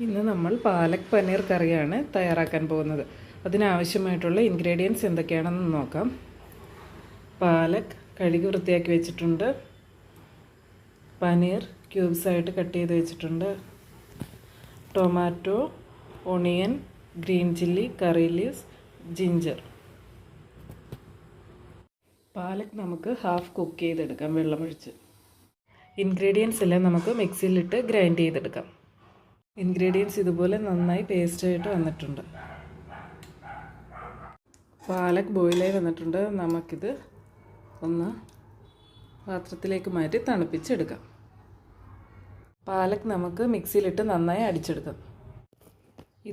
ഇന്ന് നമ്മൾ പാലക് പനീർ കറിയാണ് തയ്യാറാക്കാൻ പോകുന്നത്. അതിനാവശ്യമായിട്ടുള്ള ഇൻഗ്രീഡിയൻസ് എന്തൊക്കെയാണെന്ന് നോക്കാം. പാലക് കഴുകി വൃത്തിയാക്കി വെച്ചിട്ടുണ്ട്. പനീർ ക്യൂബ്സായിട്ട് കട്ട് ചെയ്ത് വെച്ചിട്ടുണ്ട്. ടൊമാറ്റോ, ഓണിയൻ, ഗ്രീൻ ചില്ലി, കറി ലീവ്സ്, ജിഞ്ചർ. പാലക് നമുക്ക് ഹാഫ് കുക്ക് ചെയ്തെടുക്കാം വെള്ളമൊഴിച്ച്. ഇൻഗ്രീഡിയൻസ് എല്ലാം നമുക്ക് മിക്സിയിലിട്ട് ഗ്രൈൻഡ് ചെയ്തെടുക്കാം. ഇൻഗ്രീഡിയൻസ് ഇതുപോലെ നന്നായി പേസ്റ്റായിട്ട് വന്നിട്ടുണ്ട്. പാലക് ബോയിലായി വന്നിട്ടുണ്ട്. നമുക്കിത് ഒന്ന് പാത്രത്തിലേക്ക് മാറ്റി തണുപ്പിച്ചെടുക്കാം. പാലക് നമുക്ക് മിക്സിയിലിട്ട് നന്നായി അടിച്ചെടുക്കാം.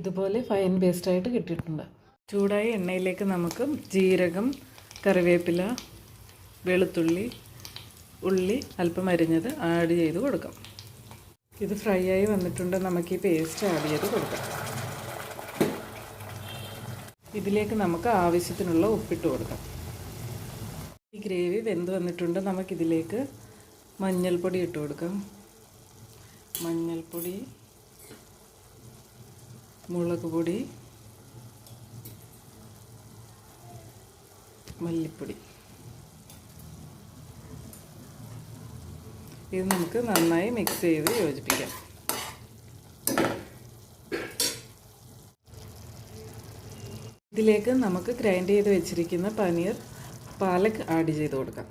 ഇതുപോലെ ഫൈൻ പേസ്റ്റായിട്ട് കിട്ടിയിട്ടുണ്ട്. ചൂടായ എണ്ണയിലേക്ക് നമുക്ക് ജീരകം, കറിവേപ്പില, വെളുത്തുള്ളി, ഉള്ളി അല്പം അരിഞ്ഞത് ആഡ് ചെയ്ത് കൊടുക്കാം. ഇത് ഫ്രൈ ആയി വന്നിട്ടുണ്ട്. നമുക്ക് ഈ പേസ്റ്റ് ആഡ് ചെയ്ത് കൊടുക്കാം. ഇതിലേക്ക് നമുക്ക് ആവശ്യത്തിനുള്ള ഉപ്പിട്ട് കൊടുക്കാം. ഈ ഗ്രേവി വെന്ത് വന്നിട്ടുണ്ട്. നമുക്കിതിലേക്ക് മഞ്ഞൾപ്പൊടി ഇട്ട് കൊടുക്കാം. മഞ്ഞൾപ്പൊടി, മുളക് പൊടി, മല്ലിപ്പൊടി. ഇത് നമുക്ക് നന്നായി മിക്സ് ചെയ്ത് യോജിപ്പിക്കാം. ഇതിലേക്ക് നമുക്ക് ഗ്രൈൻഡ് ചെയ്ത് വെച്ചിരിക്കുന്ന പനീർ, പാലക് ആഡ് ചെയ്ത് കൊടുക്കാം.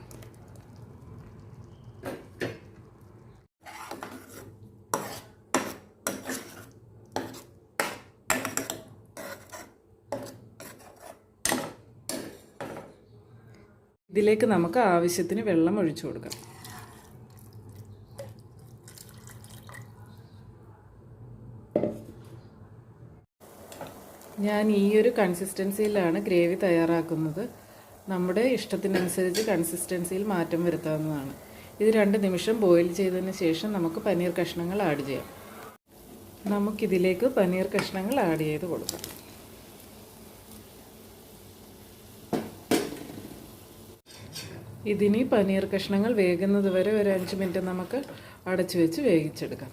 ഇതിലേക്ക് നമുക്ക് ആവശ്യത്തിന് വെള്ളം ഒഴിച്ചു കൊടുക്കാം. ഞാൻ ഈ ഒരു കൺസിസ്റ്റൻസിയിലാണ് ഗ്രേവി തയ്യാറാക്കുന്നത്. നമ്മുടെ ഇഷ്ടത്തിനനുസരിച്ച് കൺസിസ്റ്റൻസിയിൽ മാറ്റം വരുത്താവുന്നതാണ്. ഇത് 2 നിമിഷം ബോയിൽ ചെയ്തതിന് ശേഷം നമുക്ക് പനീർ കഷ്ണങ്ങൾ ആഡ് ചെയ്യാം. നമുക്കിതിലേക്ക് പനീർ കഷ്ണങ്ങൾ ആഡ് ചെയ്ത് കൊടുക്കാം. ഇതിനി പനീർ കഷ്ണങ്ങൾ വേകുന്നത് വരെ ഒരു 5 മിനിറ്റ് നമുക്ക് അടച്ചു വെച്ച് വേവിച്ചെടുക്കാം.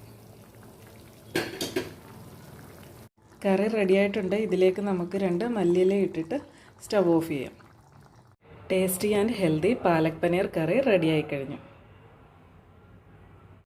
കറി റെഡിയായിട്ടുണ്ട്. ഇതിലേക്ക് നമുക്ക് 2 മല്ലിയില ഇട്ടിട്ട് സ്റ്റവ് ഓഫ് ചെയ്യാം. Tasty and healthy palak paneer curry റെഡിയായി കഴിഞ്ഞു.